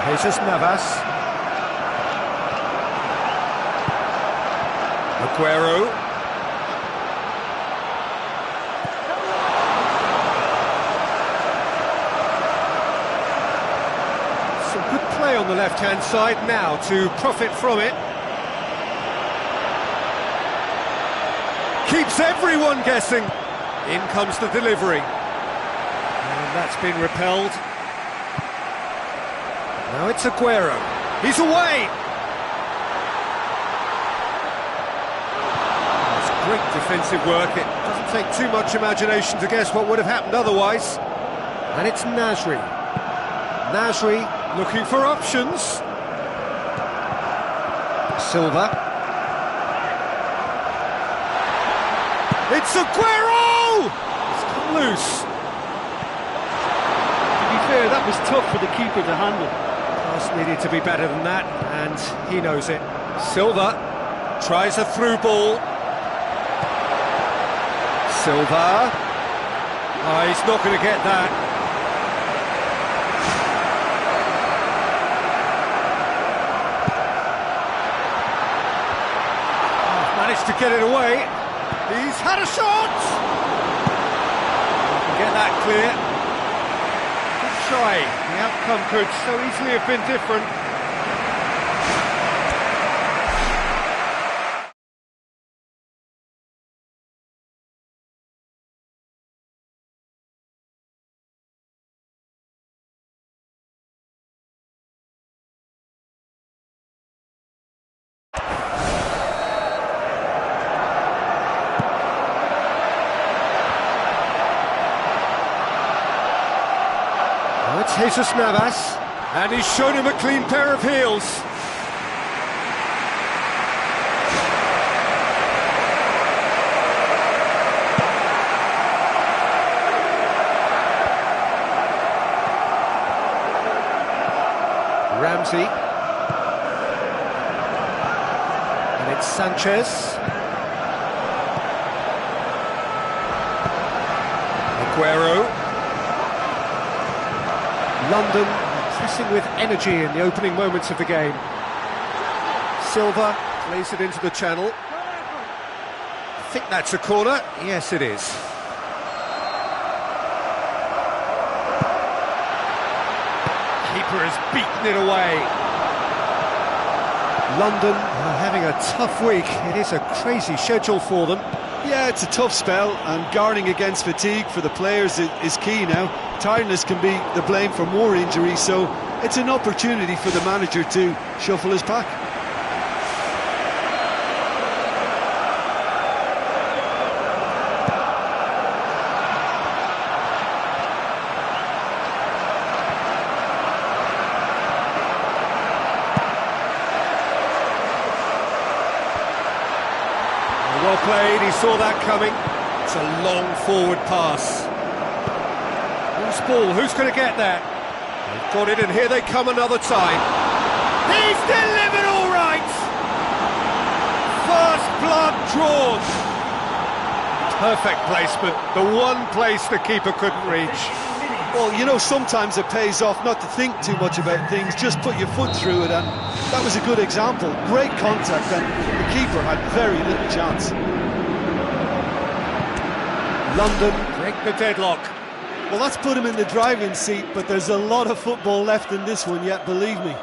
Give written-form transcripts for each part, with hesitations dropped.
Jesus Navas. Aguero. Some good play on the left-hand side now to profit from it. Keeps everyone guessing. In comes the delivery. And that's been repelled. Now it's Aguero. He's away! That's great defensive work. It doesn't take too much imagination to guess what would have happened otherwise. And it's Nasri. Nasri looking for options. Silva. It's Aguero! It's come loose. To be fair, that was tough for the keeper to handle. Pass needed to be better than that, and he knows it. Silva tries a through ball. Silva. Oh, he's not going to get that. Oh, managed to get it away. He's had a shot! Can get that clear. Good try. The outcome could so easily have been different. It's Jesus Navas, and he's shown him a clean pair of heels. Ramsey. And it's Sanchez. Aguero. London pressing with energy in the opening moments of the game. Silva plays it into the channel. I think that's a corner. Yes, it is. Keeper has beaten it away. London are having a tough week. It is a crazy schedule for them. Yeah, it's a tough spell, and guarding against fatigue for the players is key now. Tiredness can be the blame for more injuries, so it's an opportunity for the manager to shuffle his pack. Well played, he saw that coming. It's a long forward pass. Loose ball, who's going to get that? They've got it, and here they come another time. He's delivered all right! First blood drawn. Perfect placement, the one place the keeper couldn't reach. Well, you know, sometimes it pays off not to think too much about things, just put your foot through it, and that was a good example. Great contact, and the keeper had very little chance. London break the deadlock. Well, that's put him in the driving seat, but there's a lot of football left in this one yet, believe me.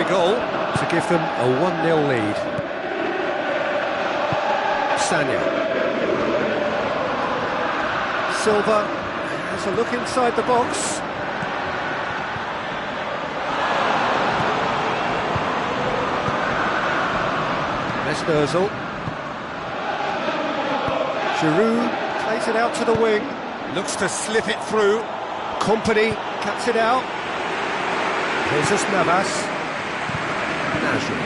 early goal to give them a 1-0 lead. Sanya. Silva has a look inside the box. Özil. Giroud plays it out to the wing, looks to slip it through. Company cuts it out. Jesus Navas. Nasri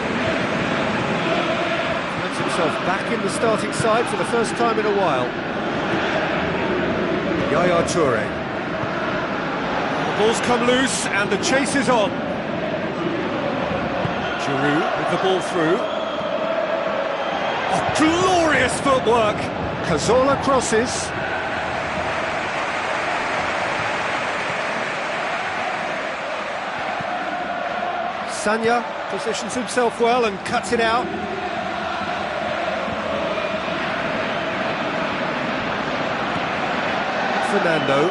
finds himself back in the starting side for the first time in a while. Yaya Toure. The ball's come loose and the chase is on. Giroud with the ball through. Oh, glorious footwork! Cazorla crosses. Sanya positions himself well and cuts it out. Fernando.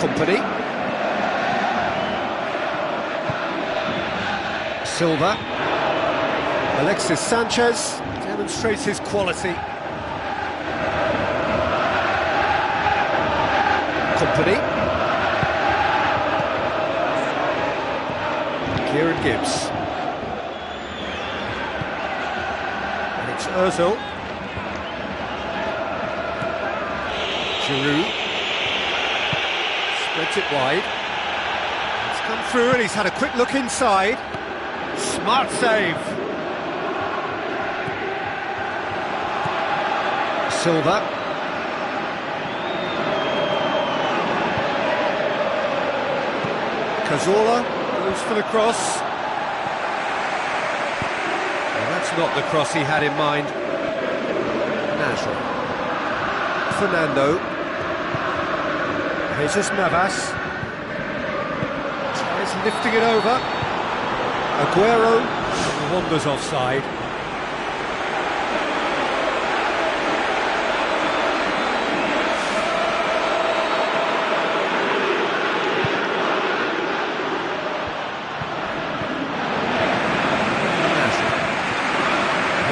Company. Silva. Alexis Sanchez demonstrates his quality. Company. Kieran Gibbs. And it's Özil. Giroud. Spreads it wide. It's come through and he's had a quick look inside. Smart save. Silva. Cazorla goes for the cross. Well, that's not the cross he had in mind. Nasri. Fernando. Jesus Navas. Tries lifting it over. Aguero wanders offside.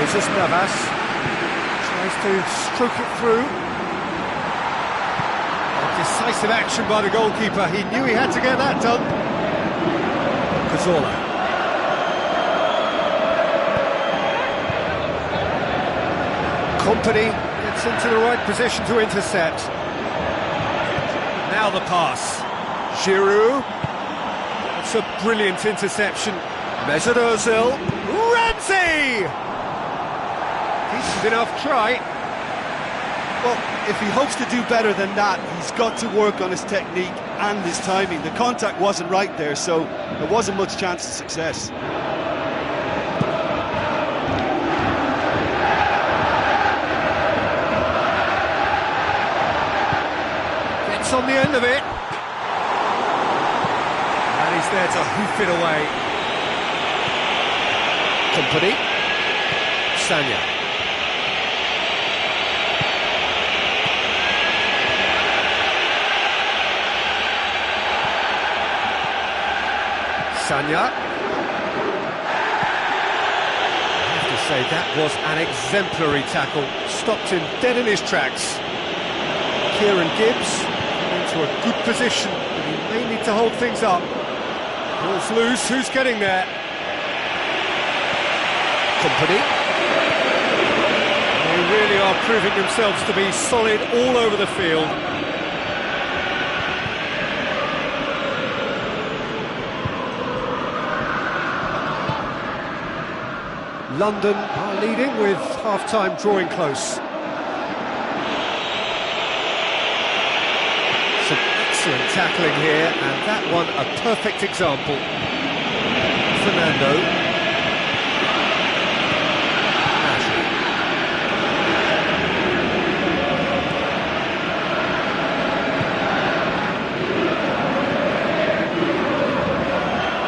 Jesus Navas tries to stroke it through. Decisive action by the goalkeeper. He knew he had to get that done. Cazorla. Company gets into the right position to intercept. Now the pass. Giroud. It's a brilliant interception. Mesut Ozil. Ramsey! Decent enough try. Well, if he hopes to do better than that, he's got to work on his technique and his timing. The contact wasn't right there, so there wasn't much chance of success. Gets on the end of it. And he's there to hoof it away. Company. Sanya. Sanya. I have to say that was an exemplary tackle. Stopped him dead in his tracks. Kieran Gibbs into a good position, but he may need to hold things up. Ball's loose, who's getting there? Company. They really are proving themselves to be solid all over the field. London are leading with half-time drawing close. Some excellent tackling here, and that one a perfect example. Fernando.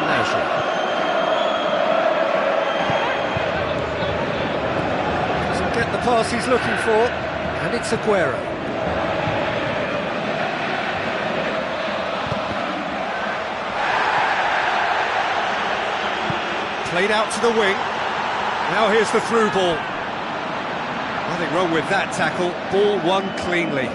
Nasri. Get the pass he's looking for, and it's Aguero. Played out to the wing. Now here's the through ball. Nothing wrong with that tackle. Ball won cleanly.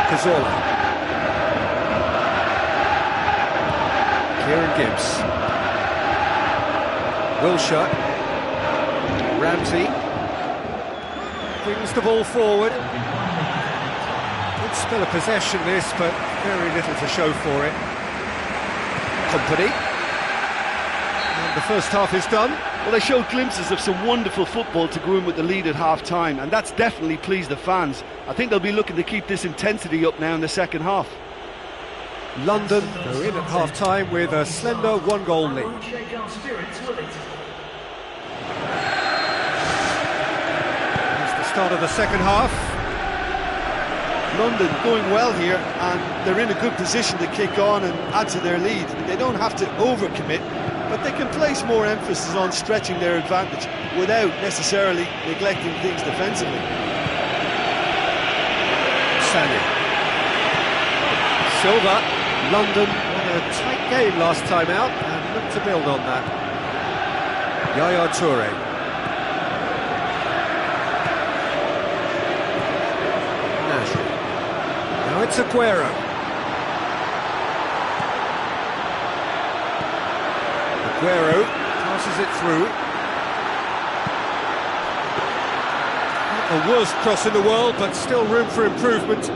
Cazorla. Kieran Gibbs. Wilshire. Ramsey. Brings the ball forward. Good spell of possession this, but very little to show for it. Company. And the first half is done. Well, they showed glimpses of some wonderful football to go in with the lead at half-time, and that's definitely pleased the fans. I think they'll be looking to keep this intensity up now in the second half. London go in at half-time with a slender one-goal lead. Here's the start of the second half. London going well here, and they're in a good position to kick on and add to their lead. They don't have to overcommit, but they can place more emphasis on stretching their advantage without necessarily neglecting things defensively. Sanya. Silva. London won a tight game last time out and look to build on that. Yaya Toure. Nasri. Now it's Aguero. Aguero passes it through. Not the worst cross in the world, but still room for improvement.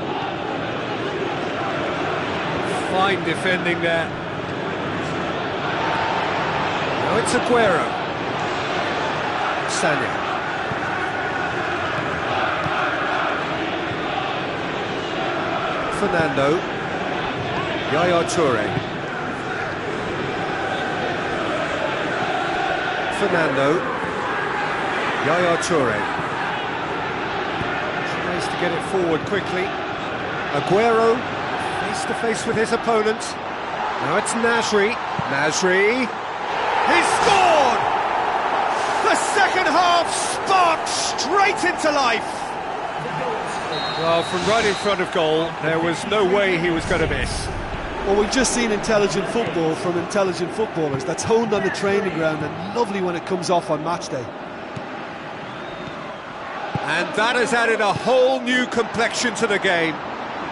Fine defending there. Now it's Aguero. Sanya. Fernando. Yaya Toure. Fernando. Yaya Toure. Tries to get it forward quickly. Aguero. Face to face with his opponent. Now it's Nasri. Nasri. He's scored! The second half sparked straight into life. Well, from right in front of goal, there was no way he was going to miss. Well, we've just seen intelligent football from intelligent footballers. That's honed on the training ground and lovely when it comes off on match day. And that has added a whole new complexion to the game.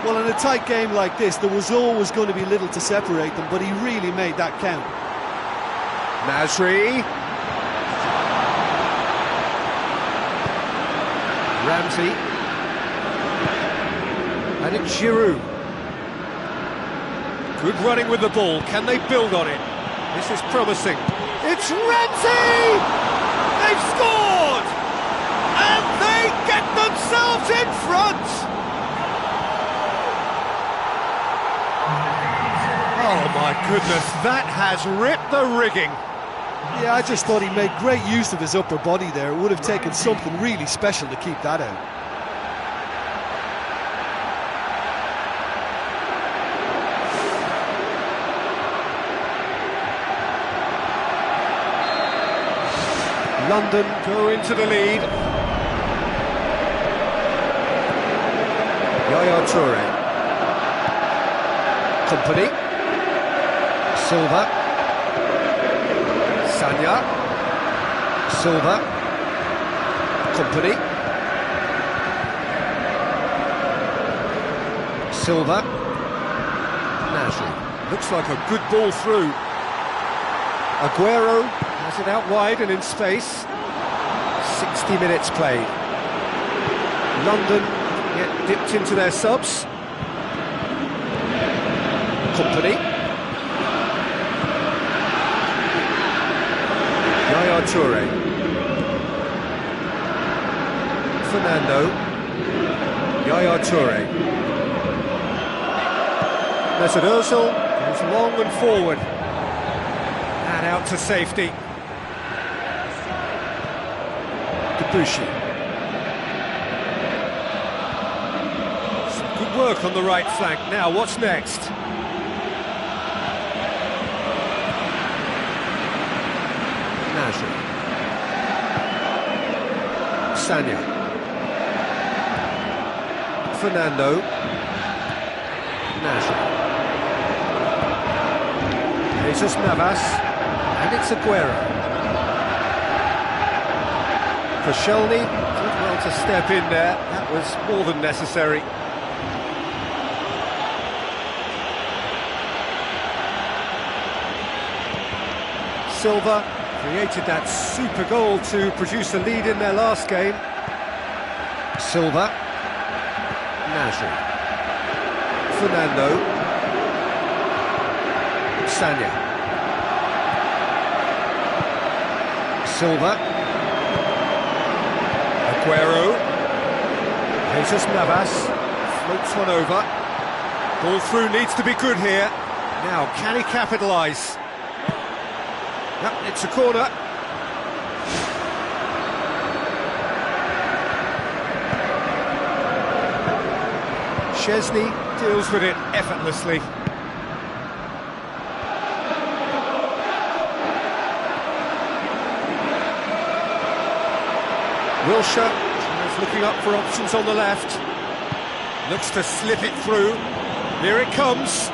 Well, in a tight game like this, there was always going to be little to separate them, but he really made that count. Nasri. Ramsey. And it's Giroud. Good running with the ball. Can they build on it? This is promising. It's Ramsey! They've scored! And they get themselves in front! Oh my goodness, that has ripped the rigging. Yeah, I just thought he made great use of his upper body there. It would have taken something really special to keep that out. London go into the lead. Yaya Toure. Company. Silva. Sanya. Silva. Company. Silva. Nasri. Looks like a good ball through. Aguero has it out wide and in space. 60 minutes played. London get dipped into their subs. Company. Yaya Toure. Fernando. Yaya Toure. Mesut Ozil goes long and forward. And out to safety. Debussy. Some good work on the right flank. Now, what's next? Nasri. Sanya. Fernando. Nasri. Jesus Navas. And it's Aguero. Koscielny did well to step in there. That was more than necessary. Silva created that super goal to produce a lead in their last game. Silva. Nasri. Fernando. Sanya. Silva. Aguero. Jesus Navas. Floats one over. Ball through needs to be good here. Now, can he capitalise? Yep, it's a corner. Szczesny deals with it effortlessly. Wilshere is looking up for options on the left. Looks to slip it through. Here it comes.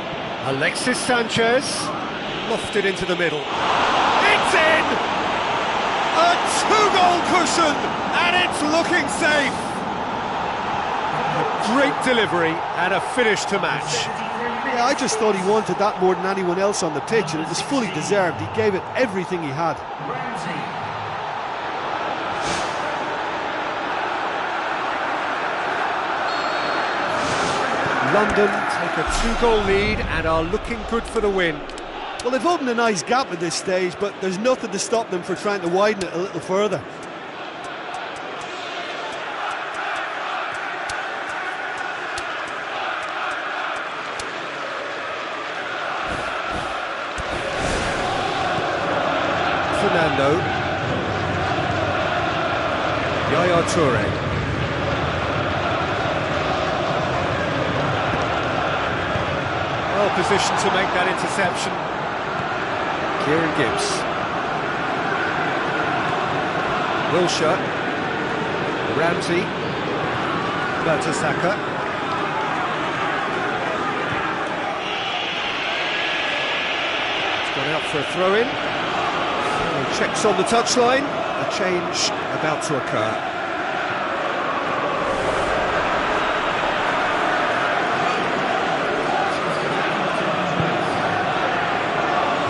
Alexis Sanchez. Lofted into the middle. It's in! A two-goal cushion, and it's looking safe. A great delivery and a finish to match. Yeah, I just thought he wanted that more than anyone else on the pitch, and it was fully deserved. He gave it everything he had. London take a two-goal lead and are looking good for the win. Well, they've opened a nice gap at this stage, but there's nothing to stop them for trying to widen it a little further. Fernando. Yaya Toure. Well positioned to make that interception. Kieran Gibbs. Wilshere. Ramsey. Mertesacker. It's gone out for a throw-in. Checks on the touchline. A change about to occur.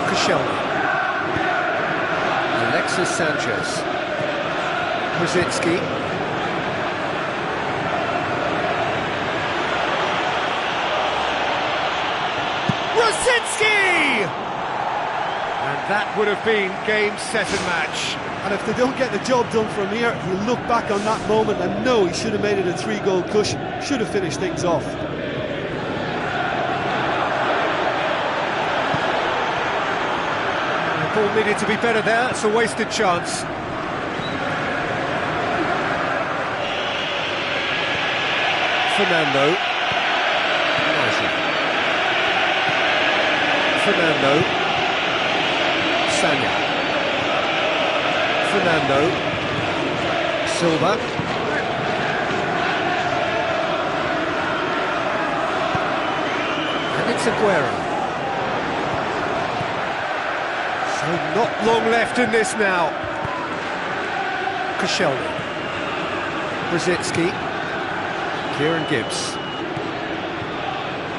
Koscielny. Alexis Sanchez. Rosicki. Rosicki! And that would have been game, set and match. And if they don't get the job done from here, he'll look back on that moment and know he should have made it a three-goal cushion. Should have finished things off. The ball needed to be better there. It's a wasted chance. Fernando. Fernando. Sanya. Fernando. Silva. And it's Aguero. So not long left in this now. Koscielny. Rosicki. Kieran Gibbs.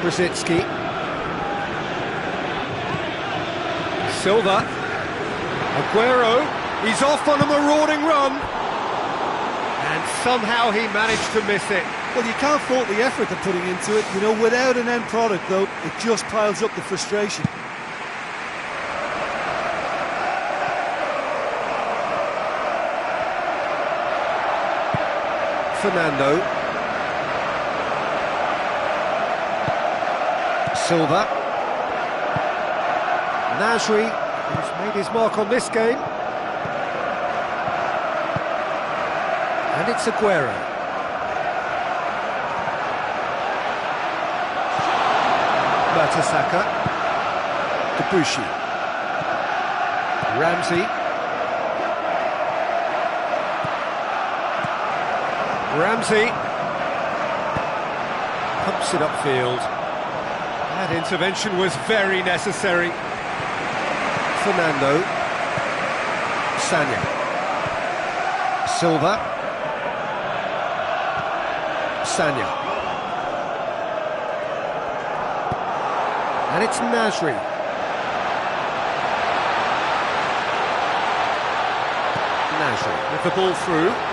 Rosicki. Silva. Aguero. He's off on a marauding run. And somehow he managed to miss it. Well, you can't fault the effort they're putting into it. You know, without an end product, though, it just piles up the frustration. Fernando. Silva. Nasri, who's made his mark on this game. And it's Aguero. Mertesacker. Debussy. Ramsey. pumps it upfield. That intervention was very necessary. Fernando. Sanya. Silva. Sanya. And it's Nasri. Nasri with the ball through.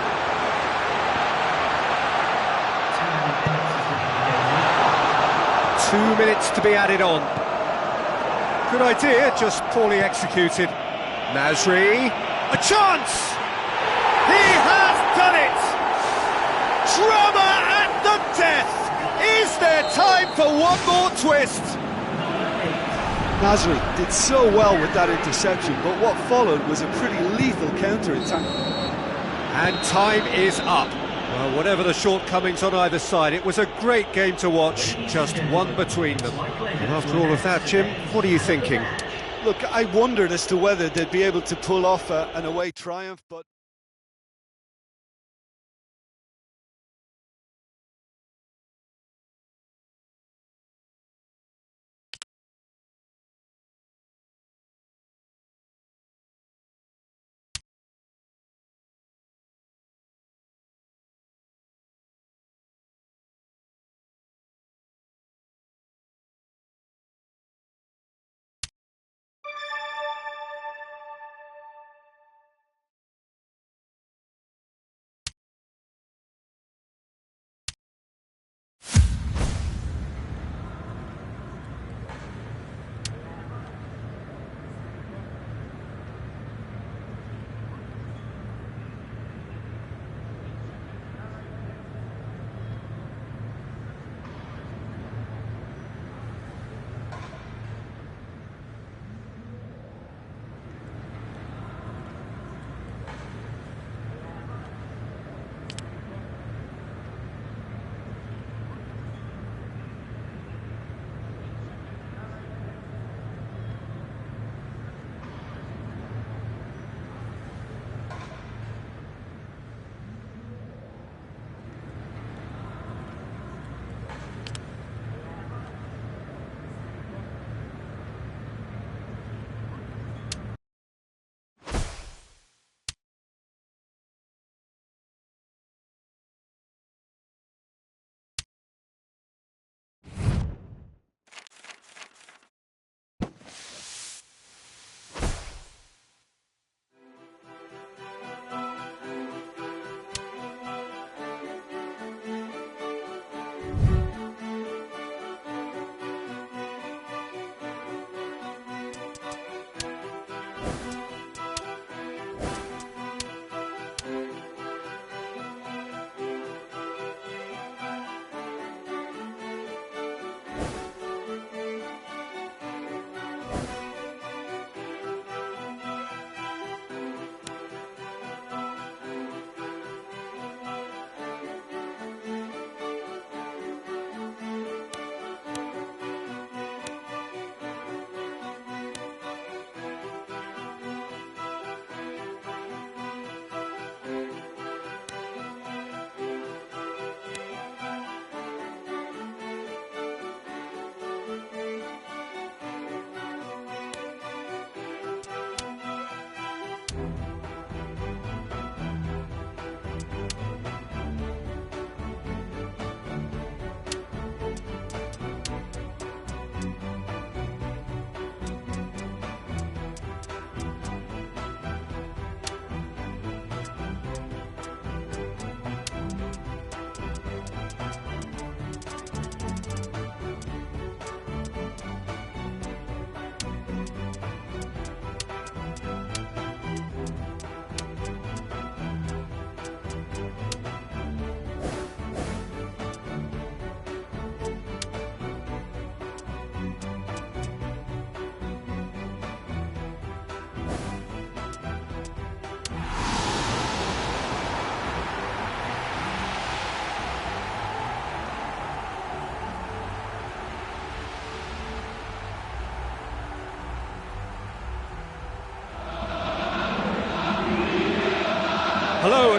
Two minutes to be added on. Good idea, just poorly executed. Nasri, a chance! He has done it! Drama at the death! Is there time for one more twist? Nasri did so well with that interception, but what followed was a pretty lethal counter-attack. And time is up. Well, whatever the shortcomings on either side, it was a great game to watch, just one between them. And after all of that, Jim, what are you thinking? Look, I wondered as to whether they'd be able to pull off an away triumph, but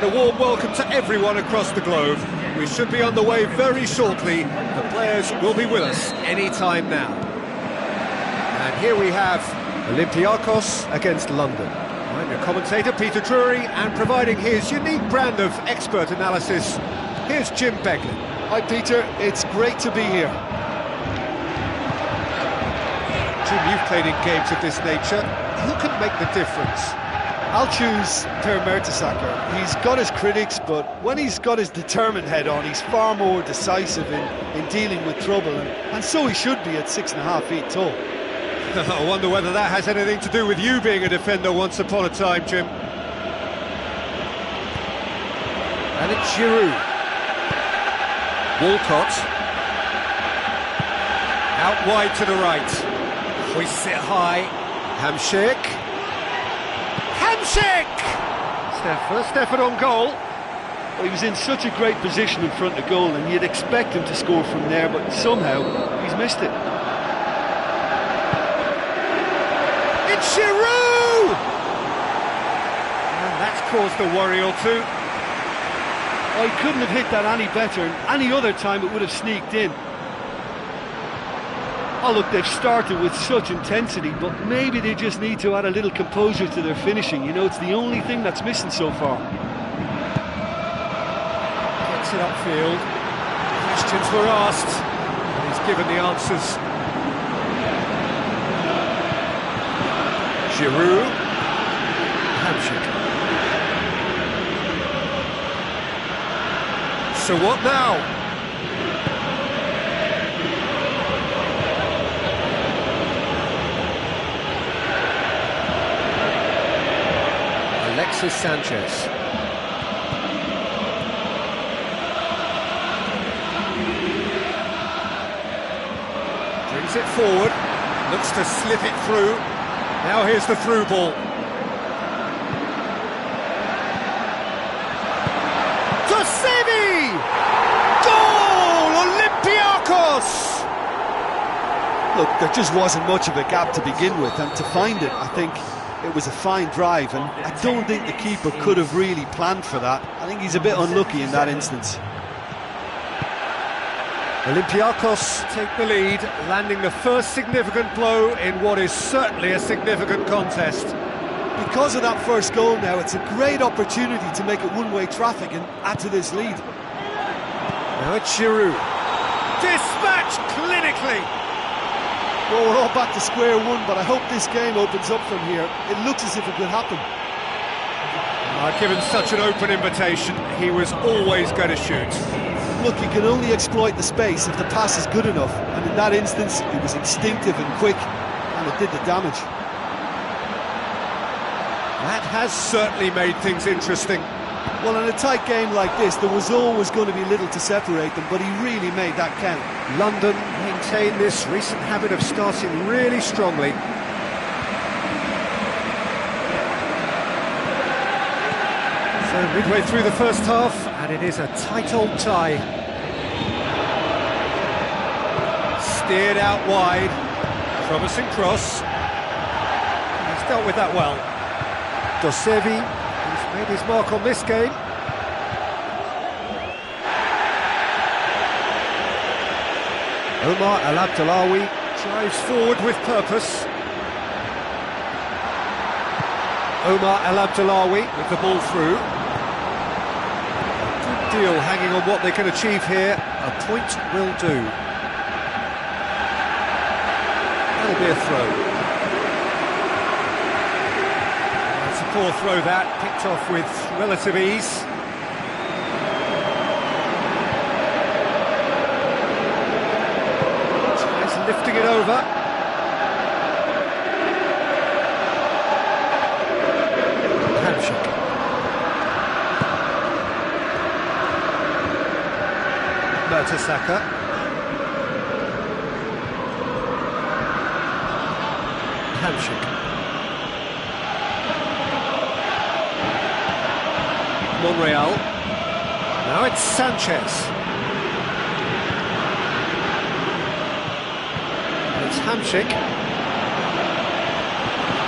and a warm welcome to everyone across the globe. We should be on the way very shortly. The players will be with us any time now. And here we have Olympiacos against London. I'm your commentator, Peter Drury, and providing his unique brand of expert analysis, here's Jim Beglin. Hi Peter, it's great to be here. Jim, you've played in games of this nature. Who can make the difference? I'll choose Per Mertesacker. He's got his critics, but when he's got his determined head on, he's far more decisive in dealing with trouble, and so he should be at 6.5 feet tall. I wonder whether that has anything to do with you being a defender once upon a time, Jim. And it's Giroud. Walcott. Out wide to the right. Hoists it high. Hamsik. First effort on goal. Well, he was in such a great position in front of goal, and you'd expect him to score from there, but somehow he's missed it. It's Giroud! And that's caused a worry or two. Oh, he couldn't have hit that any better, and any other time it would have sneaked in. Oh look, they've started with such intensity, but maybe they just need to add a little composure to their finishing. You know, it's the only thing that's missing so far. Gets it upfield. Questions were asked, and he's given the answers. Giroud. Hamsik. So what now? Alexis Sanchez. Brings it forward, looks to slip it through. Now here's the through ball. Tosevi! Goal! Olympiacos! Look, there just wasn't much of a gap to begin with, and to find it, I think it was a fine drive, and I don't think the keeper could have really planned for that. I think he's a bit unlucky in that instance. Olympiacos take the lead, landing the first significant blow in what is certainly a significant contest. Because of that first goal now, it's a great opportunity to make it one-way traffic and add to this lead. Now it's Giroud. Dispatched clinically. Well, we're all back to square one, but I hope this game opens up from here. It looks as if it could happen. Given such an open invitation, he was always going to shoot. Look, you can only exploit the space if the pass is good enough, and in that instance, it was instinctive and quick, and it did the damage. That has certainly made things interesting. Well, in a tight game like this, there was always going to be little to separate them, but he really made that count. London maintain this recent habit of starting really strongly. So midway through the first half, and it is a tight old tie. Steered out wide, promising cross. He's dealt with that well. Tosevi, who's made his mark on this game. Omar El Abdellaoui drives forward with purpose. Omar El Abdellaoui with the ball through. Good deal hanging on what they can achieve here. A point will do. That'll be a throw. It's a poor throw that, picked off with relative ease. Lifting it over. Hamsik. Mertesacker. Hamsik. Monreal. Now it's Sanchez. It's Hamsik.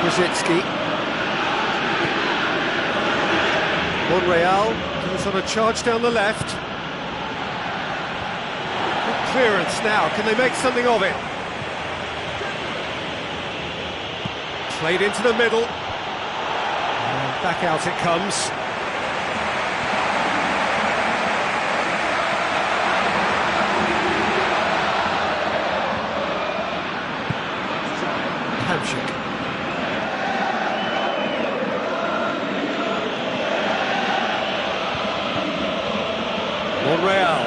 Brzezinski. Monreal goes on a charge down the left. Good clearance now, can they make something of it? Played into the middle. And back out it comes. Hamsik. Monreal.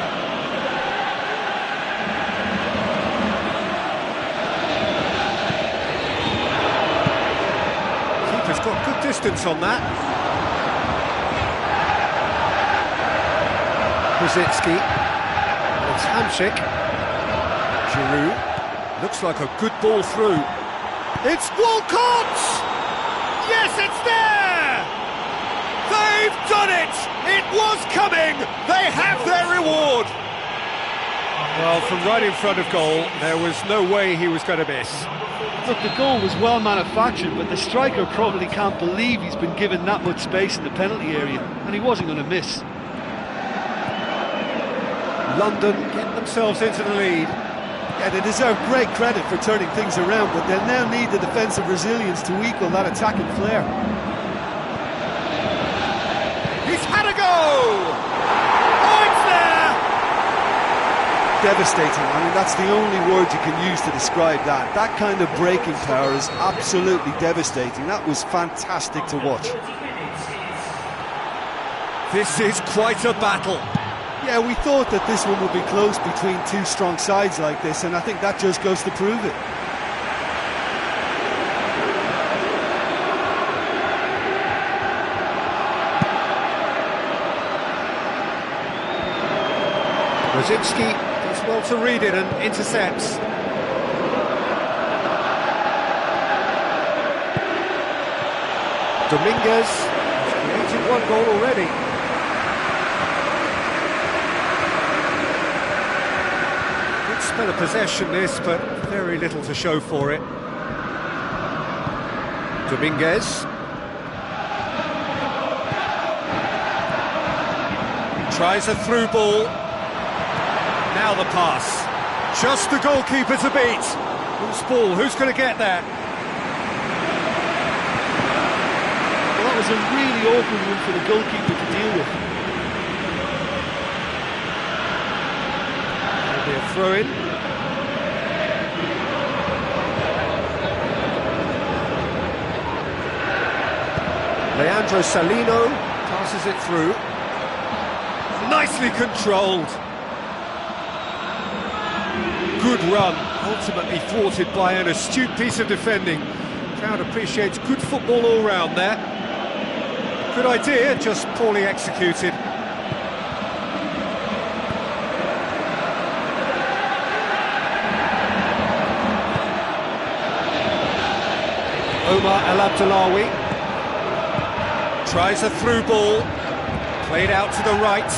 Keeper's got good distance on that. Krasitsky. It's Hamsik. Giroud. Looks like a good ball through. It's Walcott! Yes, it's there! They've done it! It was coming! They have their reward! Well, from right in front of goal, there was no way he was going to miss. Look, the goal was well manufactured, but the striker probably can't believe he's been given that much space in the penalty area, and he wasn't going to miss. London getting themselves into the lead. Yeah, they deserve great credit for turning things around, but they'll now need the defensive resilience to equal that attacking flair. He's had a go! Oh, it's there! Devastating. I mean, that's the only word you can use to describe that. That kind of breaking power is absolutely devastating. That was fantastic to watch. This is quite a battle. Yeah, we thought that this one would be close between two strong sides like this, and I think that just goes to prove it. Krasitsky does well to read it and intercepts. Dominguez has created one goal already. Spell of possession this, but very little to show for it. Dominguez. Tries a through ball. Now the pass. Just the goalkeeper to beat. Who's ball? Who's going to get there? Well, that was a really awkward one for the goalkeeper to deal with. Maybe a throw-in. Leandro Salino passes it through. Nicely controlled. Good run, ultimately thwarted by an astute piece of defending. Crowd appreciates good football all round there. Good idea, just poorly executed. Omar El Abdullawi tries a through ball, played out to the right.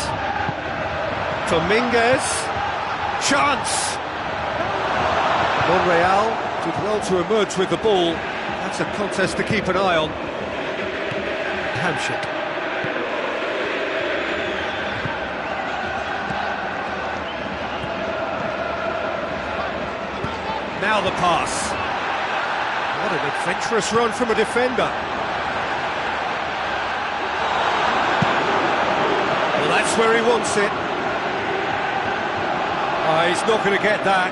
Dominguez, chance! Monreal did well to emerge with the ball. That's a contest to keep an eye on. Hamsik. Now the pass. What an adventurous run from a defender. Well, that's where he wants it. Oh, he's not going to get that.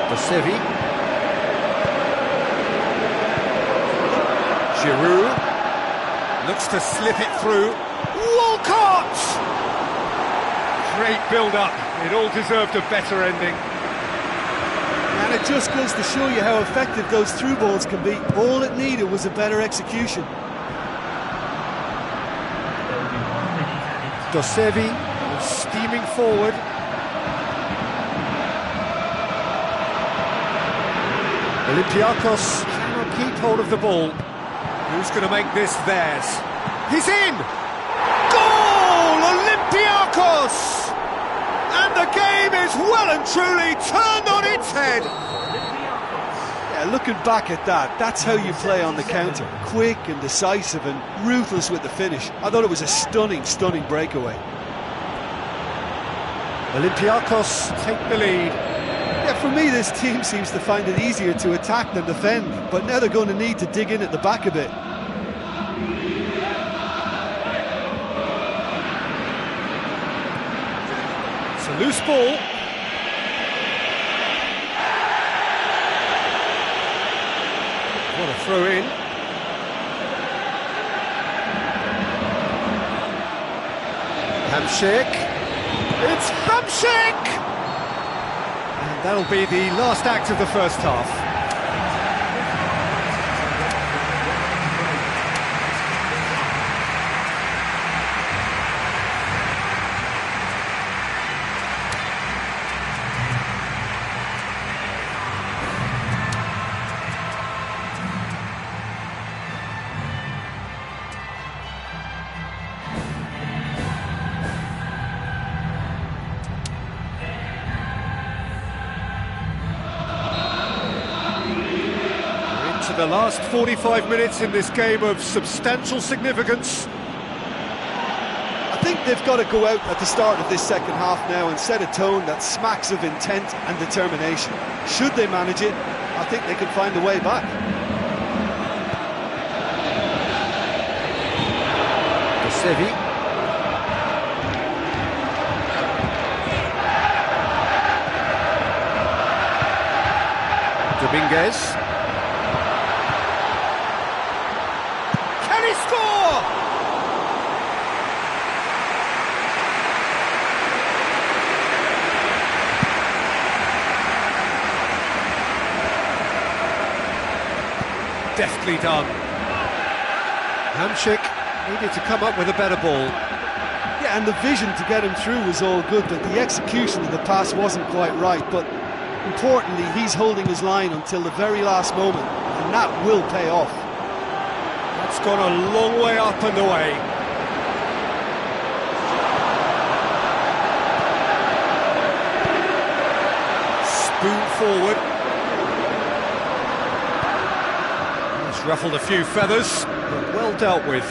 Basevi. Giroud looks to slip it through. Walcott! Great build-up. It all deserved a better ending. And it just goes to show you how effective those through balls can be. All it needed was a better execution. Basevi is steaming forward. Olympiacos cannot keep hold of the ball. Who's going to make this theirs? He's in! Goal! Olympiacos! And the game is well and truly turned on its head. Yeah, looking back at that, that's how you play on the counter. Quick and decisive and ruthless with the finish. I thought it was a stunning, stunning breakaway. Olympiacos take the lead. Yeah, for me, this team seems to find it easier to attack than defend, but now they're going to need to dig in at the back a bit. It's a loose ball. What a throw in. Hamšík. It's Hamšík! And that'll be the last act of the first half. To the last 45 minutes in this game of substantial significance. I think they've got to go out at the start of this second half now and set a tone that smacks of intent and determination. Should they manage it, I think they can find a way back. Sevi. Dominguez. Can he score? Deftly done. Hamšík needed to come up with a better ball. Yeah, and the vision to get him through was all good, but the execution of the pass wasn't quite right. But importantly, he's holding his line until the very last moment, and that will pay off. That's gone a long way up and away. Spoon forward. He's ruffled a few feathers, but well dealt with.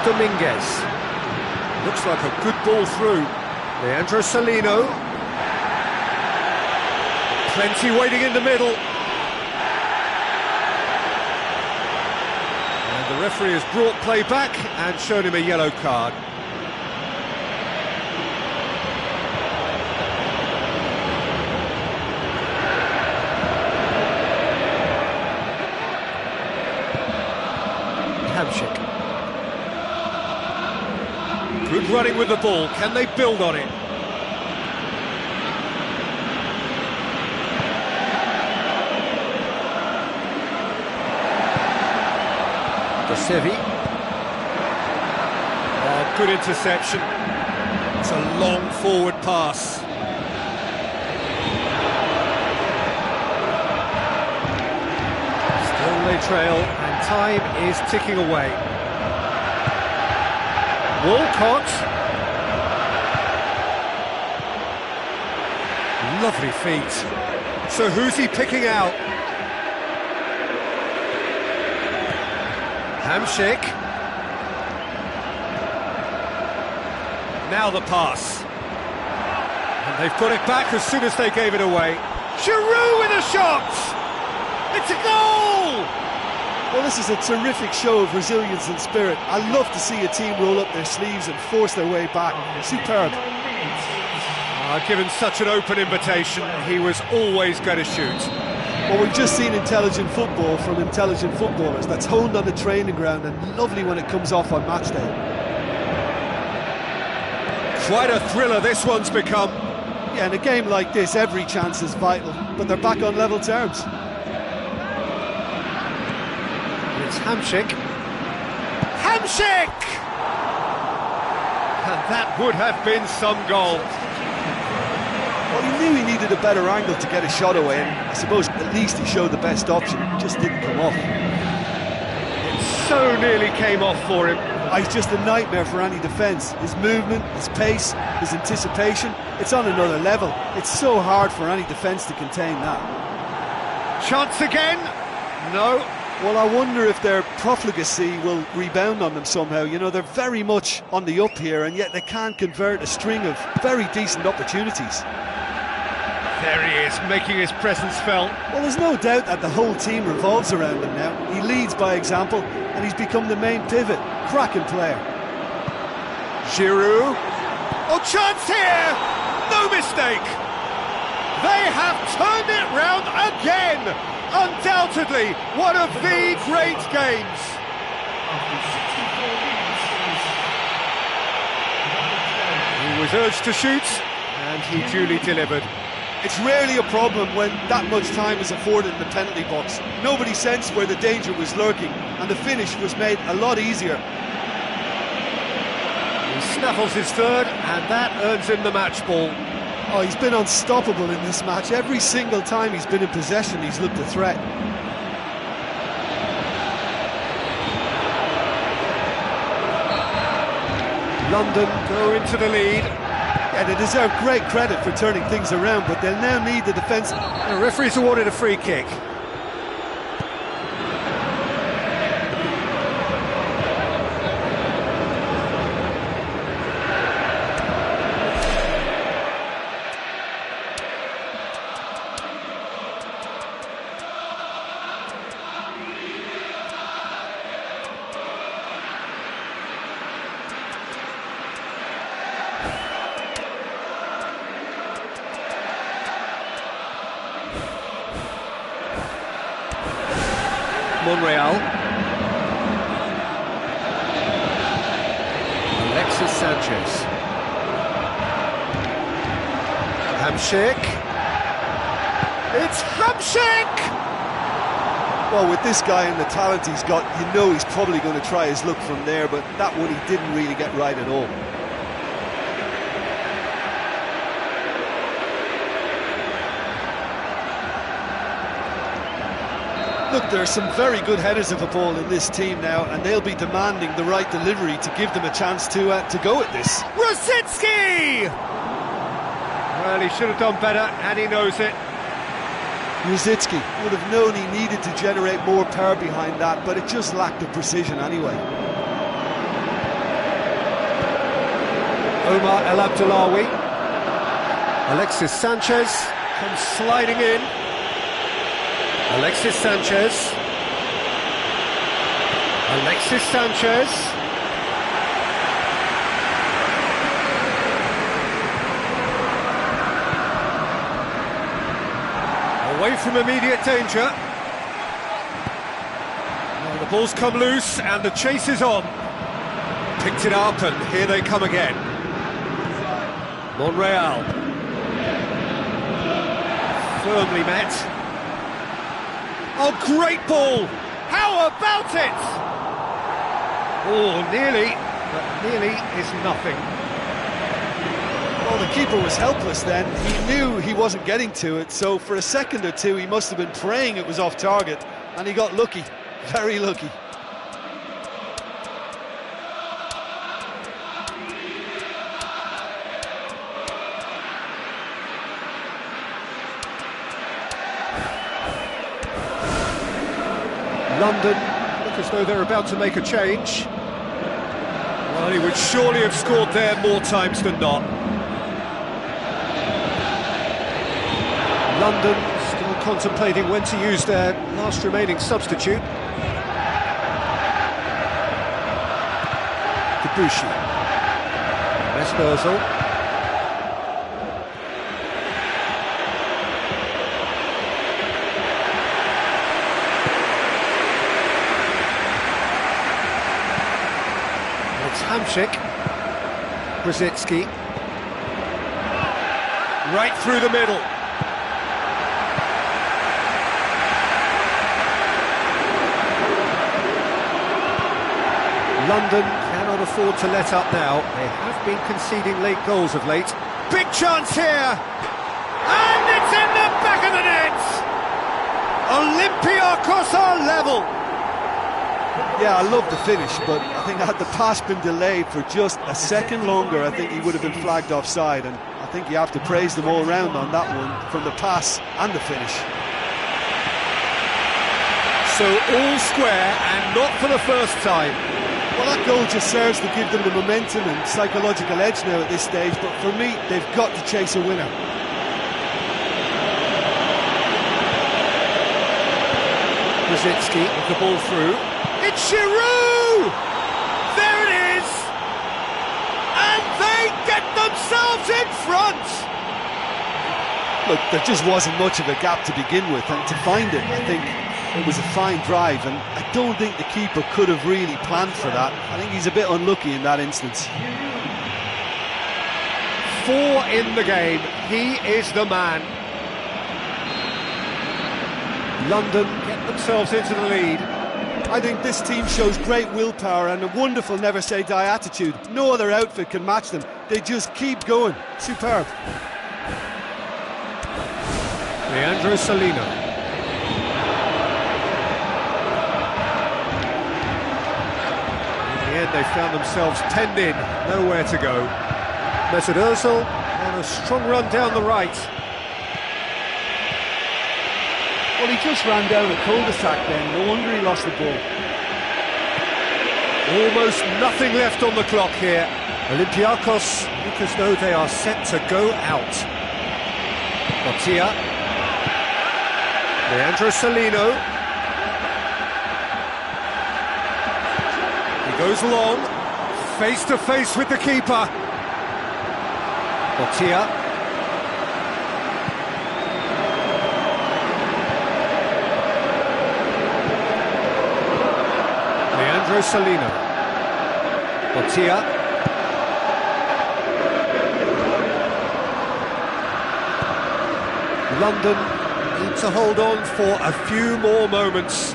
Dominguez. Looks like a good ball through. Leandro Salino. Plenty waiting in the middle. And the referee has brought play back and shown him a yellow card. Hamšík. Good running with the ball, can they build on it? Sevi. Oh, good interception. It's a long forward pass. Still they trail, and time is ticking away. Walcott. Lovely feet. So who's he picking out? Hamšík. Now the pass. And they've got it back as soon as they gave it away. Giroud with a shot! It's a goal! Well, this is a terrific show of resilience and spirit. I love to see a team roll up their sleeves and force their way back. Superb. Given such an open invitation, he was always going to shoot. Well, we've just seen intelligent football from intelligent footballers. That's honed on the training ground and lovely when it comes off on match day. Quite a thriller this one's become. Yeah, in a game like this, every chance is vital, but they're back on level terms. It's Hamšík. Hamšík! And that would have been some goal. Well, he knew he needed a better angle to get a shot away, and I suppose at least he showed the best option. It just didn't come off. It so nearly came off for him. He's just a nightmare for any defence. His movement, his pace, his anticipation, it's on another level. It's so hard for any defence to contain that. Chance again? No. Well, I wonder if their profligacy will rebound on them somehow. You know, they're very much on the up here, and yet they can't convert a string of very decent opportunities. There he is, making his presence felt. Well, there's no doubt that the whole team revolves around him now. He leads by example, and he's become the main pivot. Cracking player. Giroud. Oh, chance here! No mistake! They have turned it round again! Undoubtedly, one of the great games. He was urged to shoot, and he duly delivered. It's rarely a problem when that much time is afforded in the penalty box. Nobody sensed where the danger was lurking, and the finish was made a lot easier. He snaffles his third, and that earns him the match ball. Oh, he's been unstoppable in this match. Every single time he's been in possession, he's looked a threat. London go into the lead. Yeah, they deserve great credit for turning things around, but they'll now need the defence. The referee's awarded a free kick. Monreal. Alexis Sanchez. Hamsik. It's Hamsik! Well, with this guy and the talent he's got, you know he's probably going to try his luck from there, but that one he didn't really get right at all. Look, there are some very good headers of a ball in this team now, and they'll be demanding the right delivery to give them a chance to go at this. Rosicki! Well, he should have done better, and he knows it. Rosicki would have known he needed to generate more power behind that, but it just lacked the precision anyway. Omar El Abdullawi. Alexis Sanchez comes sliding in. Alexis Sanchez. Alexis Sanchez. Away from immediate danger. Well, the ball's come loose and the chase is on. Picked it up and here they come again. Monreal. Firmly met. Oh, great ball! How about it? Oh, nearly, but nearly is nothing. Well, the keeper was helpless then. He knew he wasn't getting to it, so for a second or two he must have been praying it was off target, and he got lucky, very lucky. London look as though they're about to make a change. Well, he would surely have scored there more times than not. London still contemplating when to use their last remaining substitute. Debussy. Mesperzel. Hamsik, Brzezinski, right through the middle. London cannot afford to let up now. They have been conceding late goals of late. Big chance here! And it's in the back of the net! Olympiacos are level! Yeah, I love the finish, but I think had the pass been delayed for just a second longer, I think he would have been flagged offside, and I think you have to praise them all round on that one, from the pass and the finish. So all square, and not for the first time. Well, that goal just serves to give them the momentum and psychological edge now at this stage, but for me, they've got to chase a winner. Brzezinski with the ball through. It's Giroud! There it is! And they get themselves in front! Look, there just wasn't much of a gap to begin with, and to find it, I think it was a fine drive, and I don't think the keeper could have really planned for that. I think he's a bit unlucky in that instance. 4 in the game, he is the man. London get themselves into the lead. I think this team shows great willpower and a wonderful never-say-die attitude. No other outfit can match them. They just keep going. Superb. Leandro Salino. In the end, they found themselves penned in, nowhere to go. Mesut Ozil on a strong run down the right. Well, he just ran down a cul-de-sac then, no wonder he lost the ball. Almost nothing left on the clock here. Olympiacos look as though they are set to go out. Bottia. Leandro Salino. He goes long, face to face with the keeper. Bottia. Leandro Salino. Bottia. London need to hold on for a few more moments.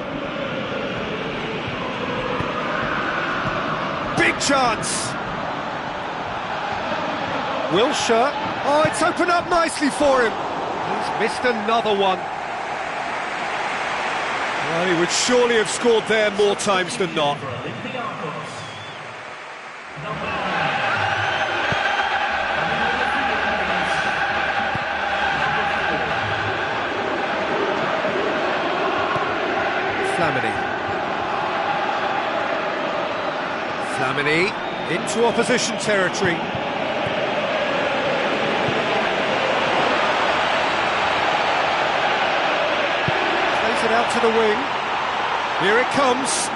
Big chance. Wilshere. Oh, it's opened up nicely for him. He's missed another one. Well, he would surely have scored there more times than not. Flamini into opposition territory. Plays it out to the wing. Here it comes.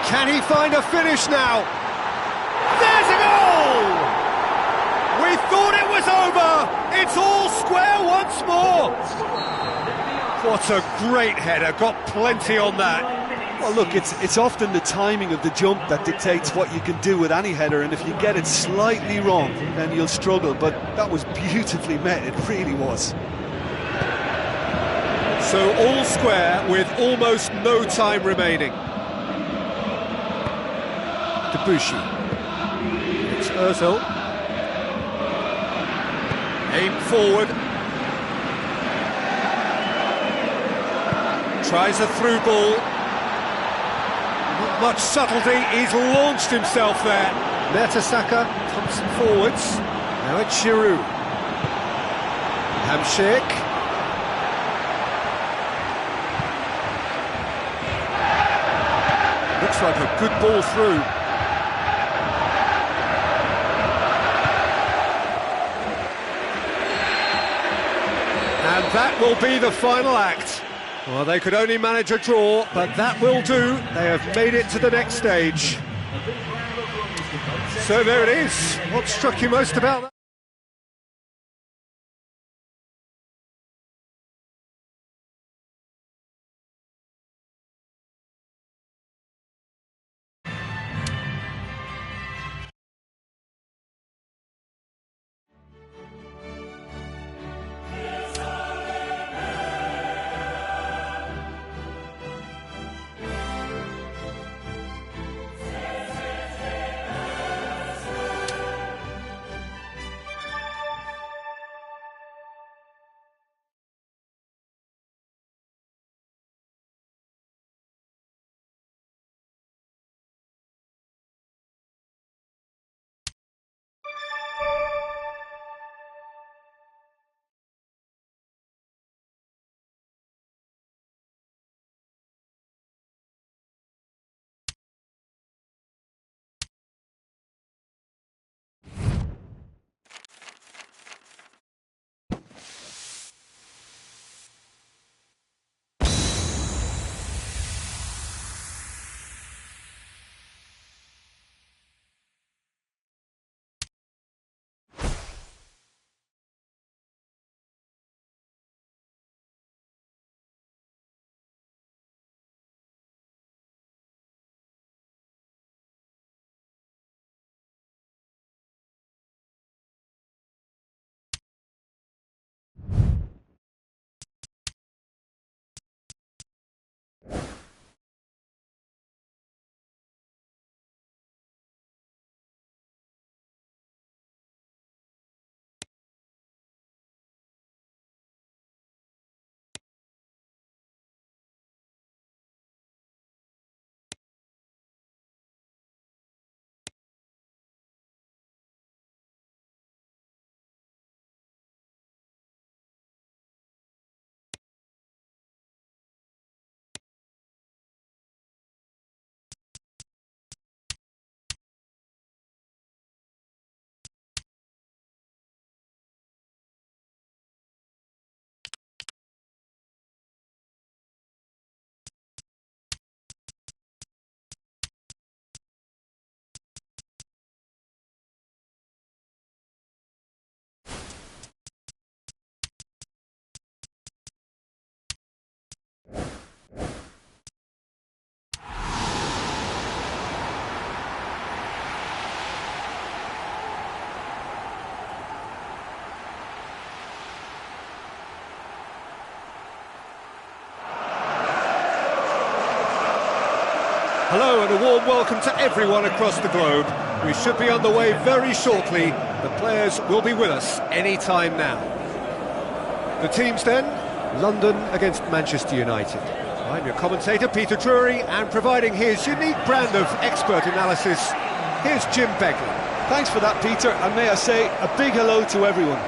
Can he find a finish now? There's a goal! We thought it was over. It's all square once more. What a great header, got plenty on that. Well, look, it's often the timing of the jump that dictates what you can do with any header, and if you get it slightly wrong, then you'll struggle, but that was beautifully met, it really was. So all square with almost no time remaining. Debussy. It's Ozil. Aim forward. Tries a through ball. Not much subtlety, he's launched himself there. Mertesacker comes forwards. Now it's Giroud. Hamšík. Looks like a good ball through. And that will be the final act. Well, they could only manage a draw, but that will do. They have made it to the next stage. So there it is. What struck you most about that? Hello and a warm welcome to everyone across the globe. We should be on the way very shortly. The players will be with us any time now. The teams then, London against Manchester United. I'm your commentator, Peter Drury, and providing his unique brand of expert analysis, here's Jim Begley. Thanks for that, Peter, and may I say a big hello to everyone.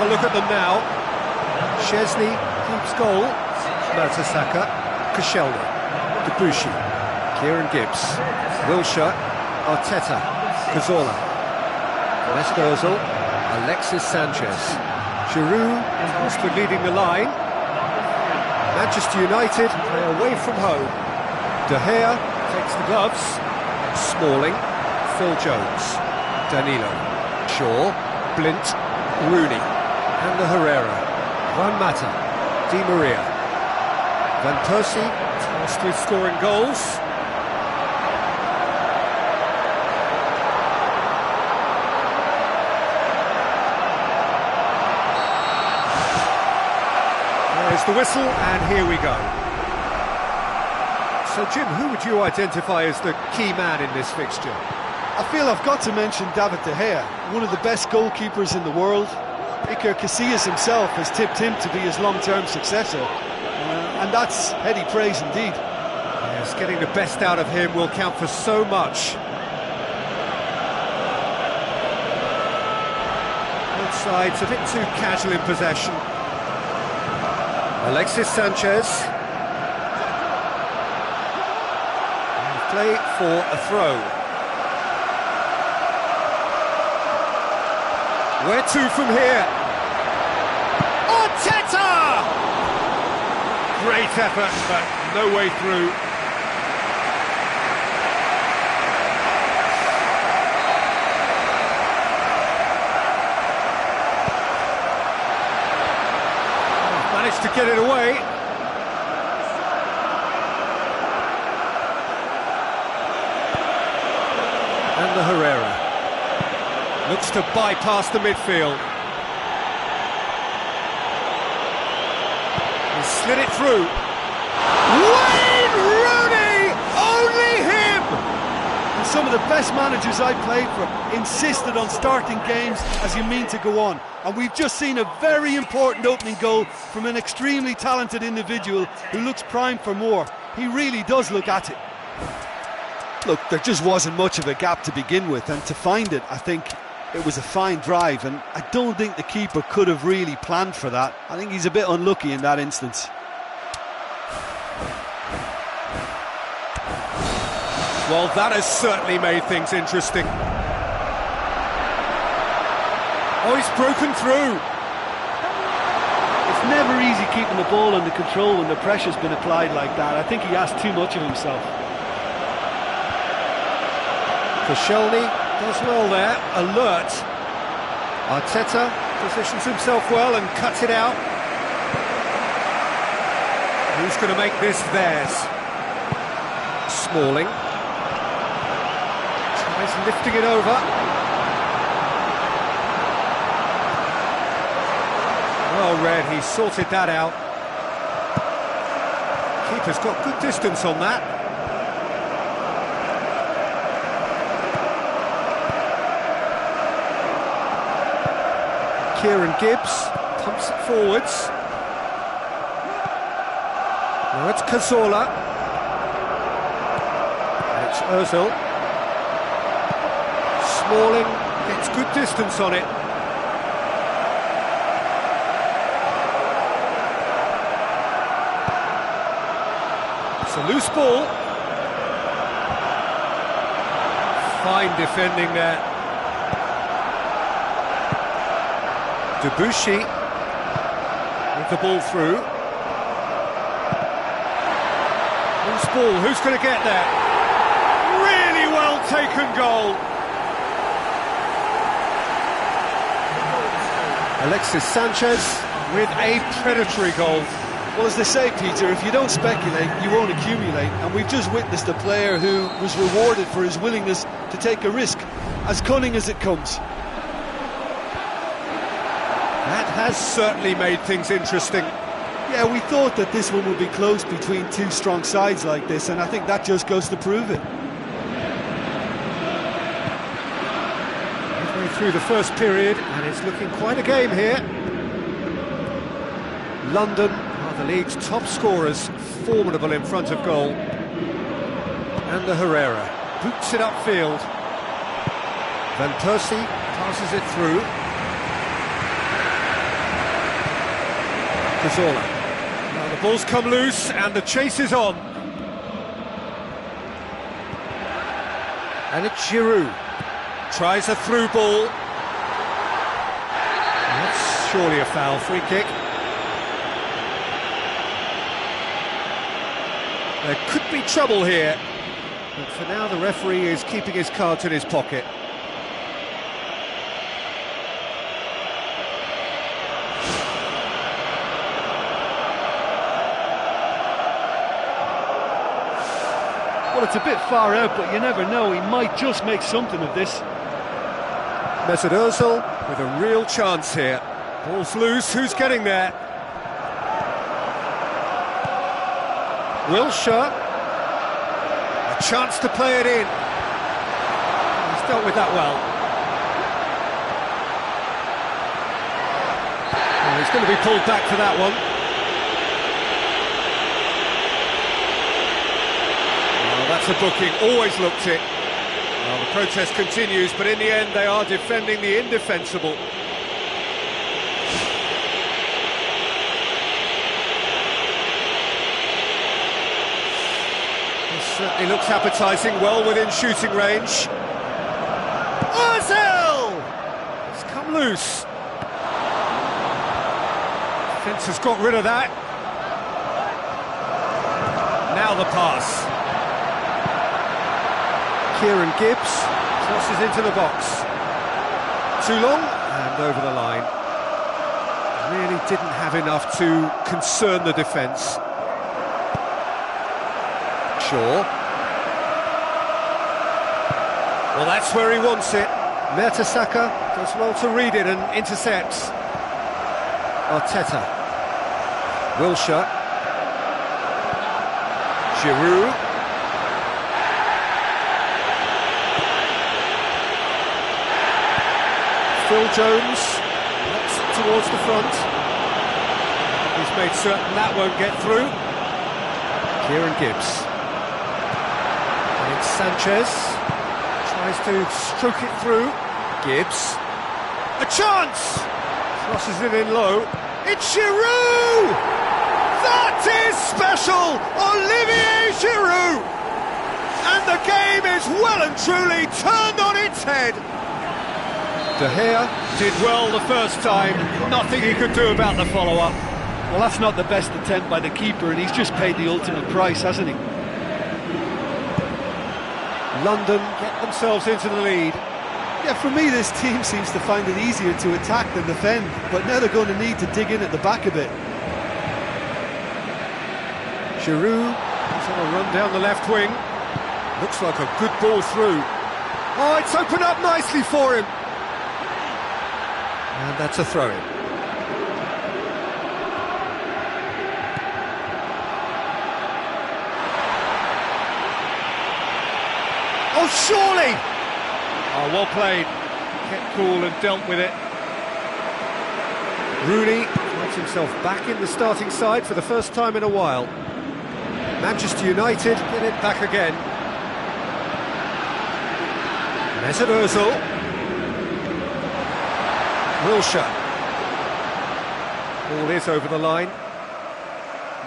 Look at them now. Szczesny keeps goal. Mertesacker, Koscielny, Debussy, Kieran Gibbs, Wilshere, Arteta, Cazorla, Mesut Ozil, Alexis Sanchez, Giroud tasked with leading the line. Manchester United play away from home. De Gea takes the gloves. Smalling, Phil Jones, Danilo, Shaw, Blint, Rooney. And the Herrera, Juan Mata, Di Maria, Van Persie tasked with scoring goals. There's the whistle, and here we go. So, Jim, who would you identify as the key man in this fixture? I feel I've got to mention David De Gea, one of the best goalkeepers in the world. Iker Casillas himself has tipped him to be his long-term successor, and that's heady praise indeed. Yes, getting the best out of him will count for so much. Both sides a bit too casual in possession. Alexis Sanchez. And play for a throw. Where to from here? Arteta! Great effort, but no way through. Managed to get it away. And the Herrera. Looks to bypass the midfield. He slid it through. Wayne Rooney! Only him! And some of the best managers I played for insisted on starting games as you mean to go on. And we've just seen a very important opening goal from an extremely talented individual who looks primed for more. He really does look at it. Look, there just wasn't much of a gap to begin with, and to find it, I think it was a fine drive, and I don't think the keeper could have really planned for that. I think he's a bit unlucky in that instance. Well, that has certainly made things interesting. Oh, he's broken through. It's never easy keeping the ball under control when the pressure's been applied like that. I think he asked too much of himself. Koscielny does well there, alert. Arteta positions himself well and cuts it out. Who's going to make this theirs? Smalling. Tries lifting it over. Well read, he sorted that out. Keeper's got good distance on that. Kieran Gibbs pumps it forwards. Now it's Cazorla. And it's Ozil. Smalling gets good distance on it. It's a loose ball. Fine defending there. Debussy. With the ball through. Loose ball, who's going to get there? Really well taken goal. Alexis Sanchez with a predatory goal. Well, as they say, Peter, if you don't speculate, you won't accumulate. And we've just witnessed a player who was rewarded for his willingness to take a risk, as cunning as it comes. That has certainly made things interesting. Yeah, we thought that this one would be close between two strong sides like this, and I think that just goes to prove it. Midway through the first period, and it's looking quite a game here. London are the league's top scorers, formidable in front of goal. And the Herrera boots it upfield. Van Persie passes it through. Cazorla. Now the ball's come loose and the chase is on. And it's Giroud. Tries a through ball. That's surely a foul, free kick. There could be trouble here, but for now the referee is keeping his cards in his pocket. Well, it's a bit far out, but you never know, he might just make something of this. Mesut Ozil with a real chance here. Ball's loose, who's getting there? Wilshere. A chance to play it in. He's dealt with that well. Well, he's going to be pulled back for that one. Well, that's a booking, always looked it. Well, the protest continues, but in the end they are defending the indefensible. Certainly looks appetising, well within shooting range. Ozil! It's come loose. Defence has got rid of that. Now the pass. Kieran Gibbs crosses into the box. Too long and over the line. Really didn't have enough to concern the defence. Shaw. Well, that's where he wants it. Mertesacker does well to read it and intercepts. Arteta. Wilshere. Giroud. Phil Jones looks towards the front. He's made certain that won't get through. Kieran Gibbs. It's Sanchez, tries to stroke it through. Gibbs, a chance! Crosses it in low. It's Giroud! That is special! Olivier Giroud! And the game is well and truly turned on its head. De Gea did well the first time, nothing he could do about the follow-up. Well, that's not the best attempt by the keeper, and he's just paid the ultimate price, hasn't he? London get themselves into the lead. Yeah, for me this team seems to find it easier to attack than defend, but now they're going to need to dig in at the back a bit. Giroud is on a run down the left wing. Looks like a good ball through. Oh, it's opened up nicely for him. And that's a throw-in. Oh, surely! Oh, well played. Kept cool and dealt with it. Rooney finds himself back in the starting side for the first time in a while. Manchester United get it back again. Mesut Ozil. Wilshere. Ball is over the line.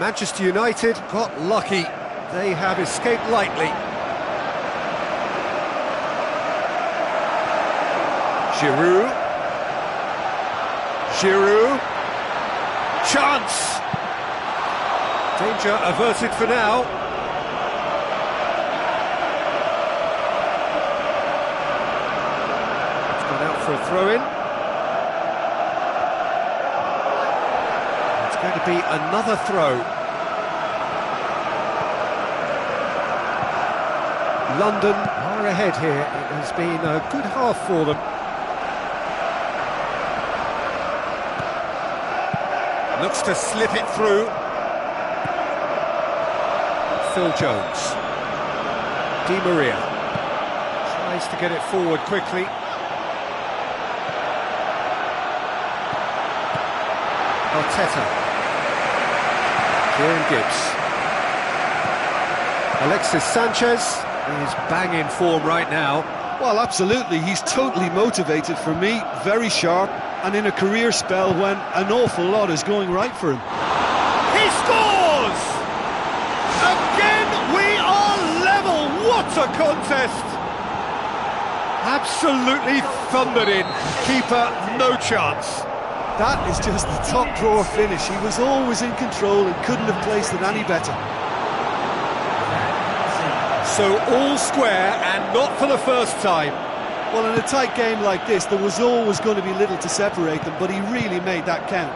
Manchester United got lucky. They have escaped lightly. Giroud. chance! Danger averted for now. It's gone out for a throw-in. It's going to be another throw. London are ahead here. It has been a good half for them. Looks to slip it through. Phil Jones. Di Maria tries to get it forward quickly. Arteta. Kieran Gibbs. Alexis Sanchez is banging form right now. Well, absolutely, he's totally motivated for me, very sharp, and in a career spell when an awful lot is going right for him. He scores! Again, we are level. What a contest! Absolutely thundered in. Keeper, no chance. That is just the top drawer finish. He was always in control and couldn't have placed it any better. So all square, and not for the first time. Well, in a tight game like this, there was always going to be little to separate them, but he really made that count.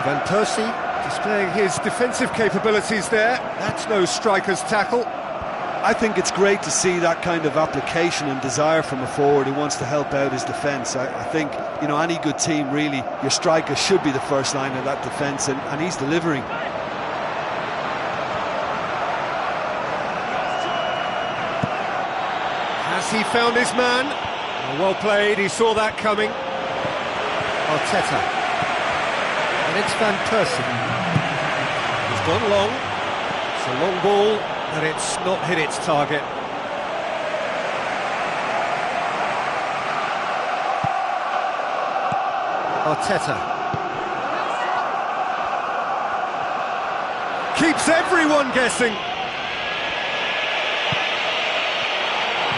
Van Persie displaying his defensive capabilities there. That's no striker's tackle. I think it's great to see that kind of application and desire from a forward who wants to help out his defence. I think, you know, any good team, really, your striker should be the first line of that defence, and he's delivering. Has he found his man? Well played, he saw that coming. Arteta. And it's Van Persie. He's gone long. It's a long ball, but it's not hit its target. Arteta. Keeps everyone guessing.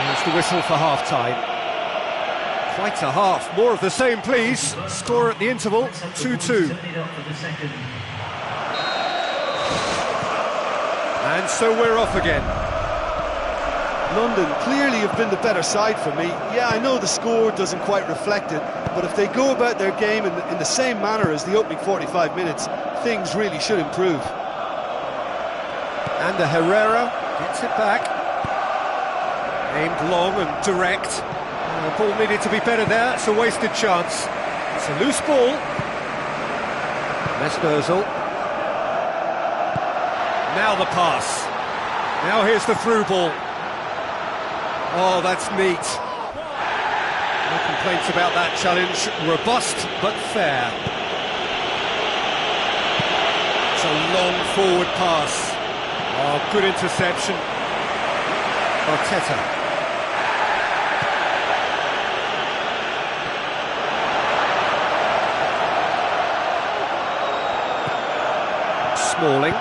There's the whistle for half-time. Quite a half. More of the same, please. Score at the interval, 2-2. And so we're off again. London clearly have been the better side for me. Yeah, I know the score doesn't quite reflect it, but if they go about their game in the same manner as the opening 45 minutes, things really should improve. And the Herrera gets it back. Aimed long and direct. The ball needed to be better there. It's a wasted chance. It's a loose ball. Mesut. Now the pass. Now here's the through ball. Oh, that's neat. No complaints about that challenge. Robust but fair. It's a long forward pass. Oh, good interception. Arteta. Smalling.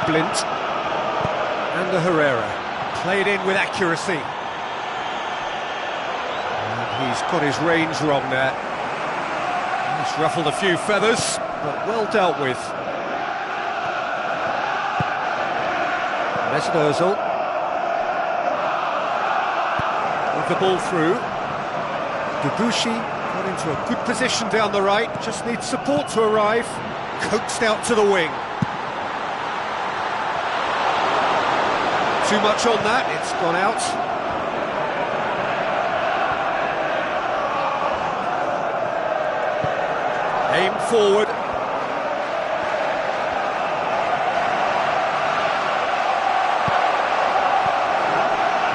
Blint. And the Herrera. Played in with accuracy. And he's got his range wrong there. He's ruffled a few feathers, but well dealt with. Mesut Ozil. With the ball through. Debuchy got into a good position down the right, just needs support to arrive. Coaxed out to the wing. Too much on that, it's gone out. Aim forward.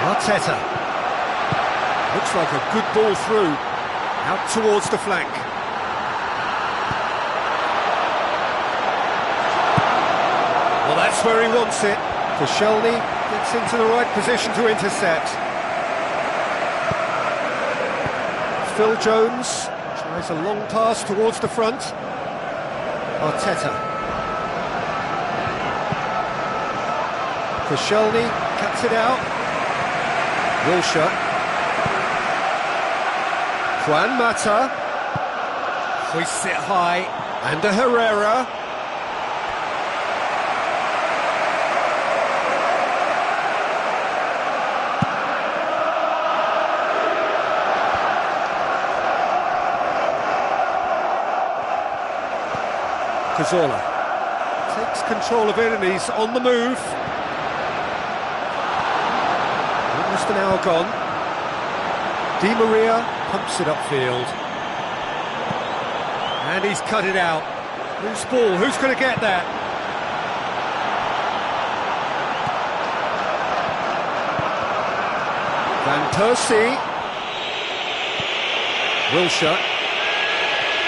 Arteta. Looks like a good ball through. Out towards the flank. Well, that's where he wants it. Koscielny gets into the right position to intercept. Phil Jones tries a long pass towards the front. Arteta. Koscielny cuts it out. Wilshere. Juan Mata. Hoists it high, and to Herrera. Cazorla takes control of it and he's on the move. Almost an hour gone. Di Maria pumps it upfield. And he's cut it out. Loose ball, who's going to get that? Van Persie. Wilshere.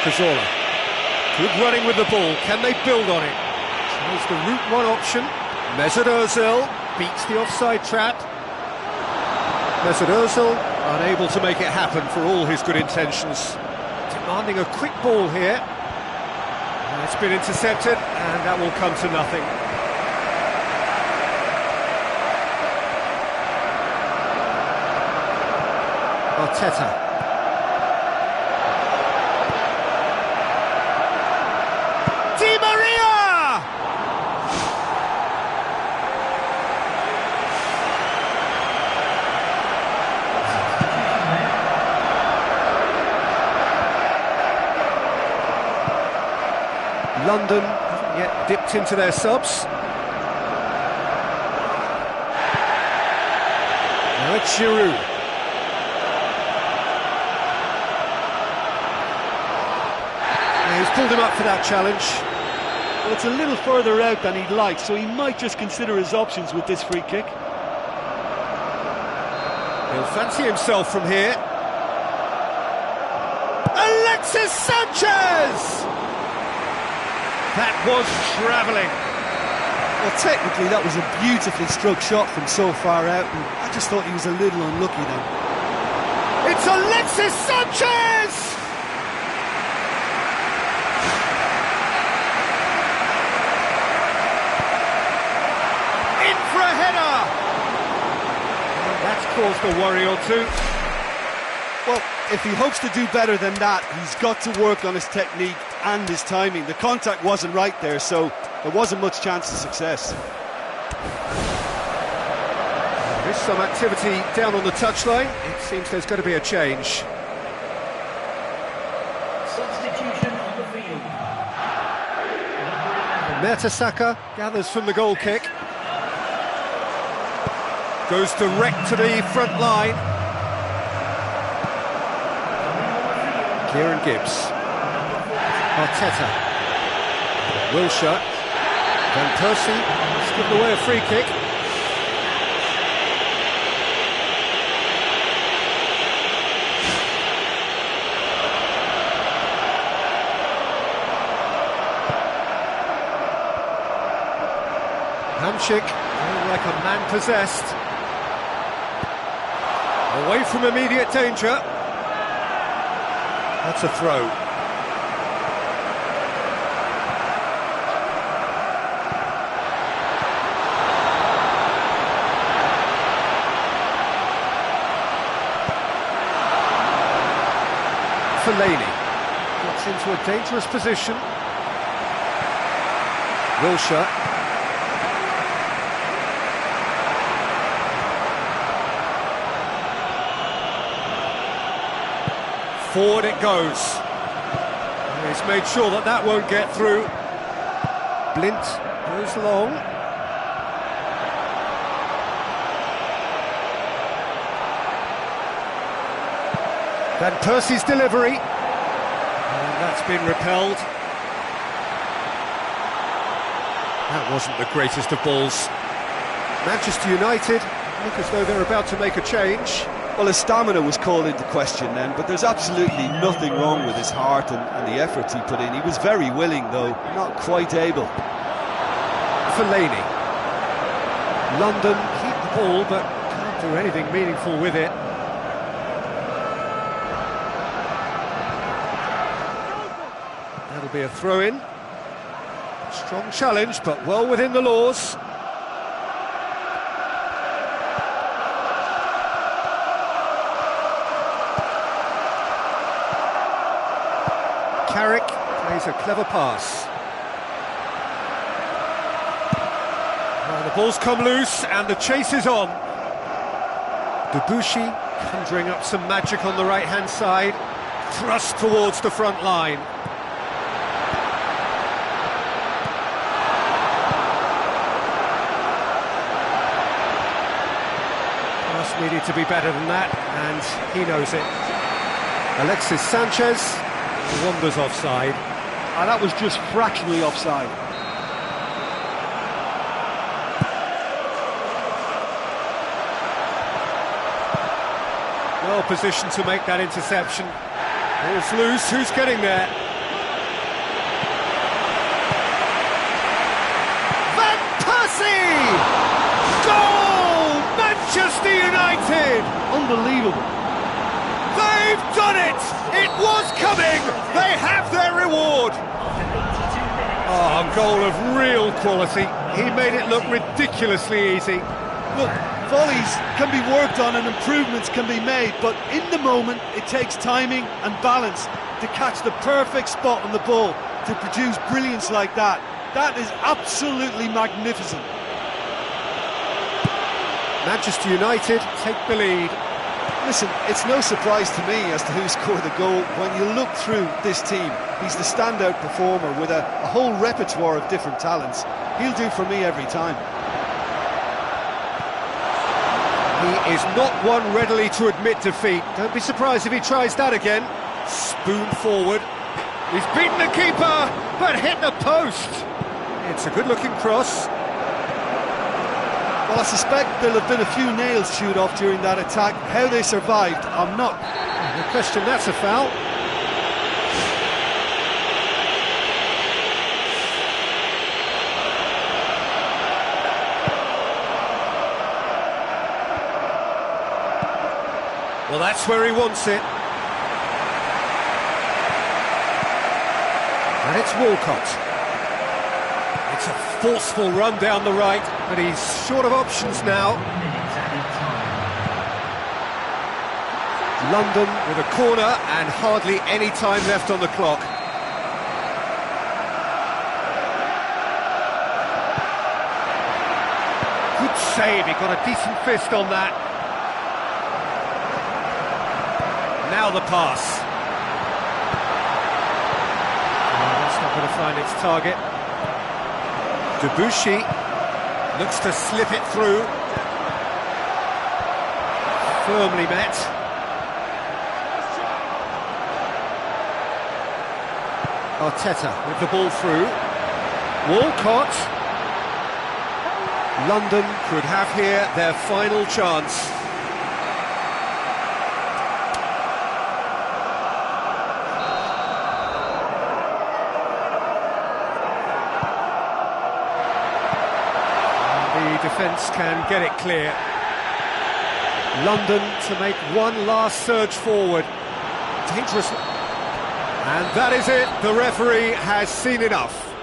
Cazorla. Good running with the ball, can they build on it? Tries the route one option. Mesut Ozil beats the offside trap. Mesut Ozil unable to make it happen for all his good intentions. Demanding a quick ball here. And it's been intercepted, and that will come to nothing. Arteta. Di Maria! London haven't yet dipped into their subs. Now it's Giroud. He's pulled him up for that challenge. Well, it's a little further out than he'd like, so he might just consider his options with this free kick. He'll fancy himself from here. Alexis Sanchez! That was travelling. Well, technically that was a beautifully struck shot from so far out, and I just thought he was a little unlucky then. It's Alexis Sanchez! In for a header! And that's caused a worry or two. Well, if he hopes to do better than that, he's got to work on his technique and his timing. The contact wasn't right there, so there wasn't much chance of success. There's some activity down on the touchline. It seems there's going to be a change. Substitution on the field. Mertesacker gathers from the goal kick. Goes direct to the front line. Kieran Gibbs. Arteta. Wilshere. Van Persie has given away a free kick. Hamšík playing like a man possessed. Away from immediate danger. That's a throw. Fellaini gets into a dangerous position. Wilshere. Forward it goes. He's made sure that that won't get through. Blint goes long. Van Persie's delivery. And that's been repelled. That wasn't the greatest of balls. Manchester United look as though they're about to make a change. Well, his stamina was called into question then, but there's absolutely nothing wrong with his heart and the efforts he put in. He was very willing, though, not quite able. Fellaini. London keep the ball, but can't do anything meaningful with it. That'll be a throw-in. Strong challenge, but well within the laws. Carrick plays a clever pass. Well, the ball's come loose and the chase is on. Debuchy conjuring up some magic on the right-hand side. Thrust towards the front line. Pass needed to be better than that, and he knows it. Alexis Sanchez wanders offside. And that was just fractionally offside. Well positioned to make that interception. Ball's loose, who's getting there? Van Persie! Goal! Manchester United! Unbelievable. They've done it! It was coming! They have their reward! Oh, a goal of real quality. He made it look ridiculously easy. Look, volleys can be worked on and improvements can be made, but in the moment it takes timing and balance to catch the perfect spot on the ball to produce brilliance like that. That is absolutely magnificent. Manchester United take the lead. Listen, it's no surprise to me as to who scored the goal. When you look through this team, he's the standout performer with a whole repertoire of different talents. He'll do for me every time. He is not one readily to admit defeat. Don't be surprised if he tries that again. Spoon forward. He's beaten the keeper, but hit the post. It's a good-looking cross. Well, I suspect there'll have been a few nails chewed off during that attack. How they survived, I'm not. No question, that's a foul. Well, that's where he wants it. And it's Walcott. It's a forceful run down the right, but he's short of options now. London with a corner and hardly any time left on the clock. Good save, he got a decent fist on that. Now the pass. Oh, that's not going to find its target. Debuchy looks to slip it through. Firmly met. Arteta with the ball through. Walcott. London could have here their final chance. The defence can get it clear. London to make one last surge forward. Dangerous. And that is it. The referee has seen enough.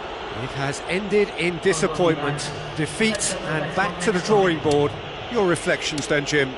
It has ended in disappointment, defeat, and back to the drawing board. Your reflections then, Jim?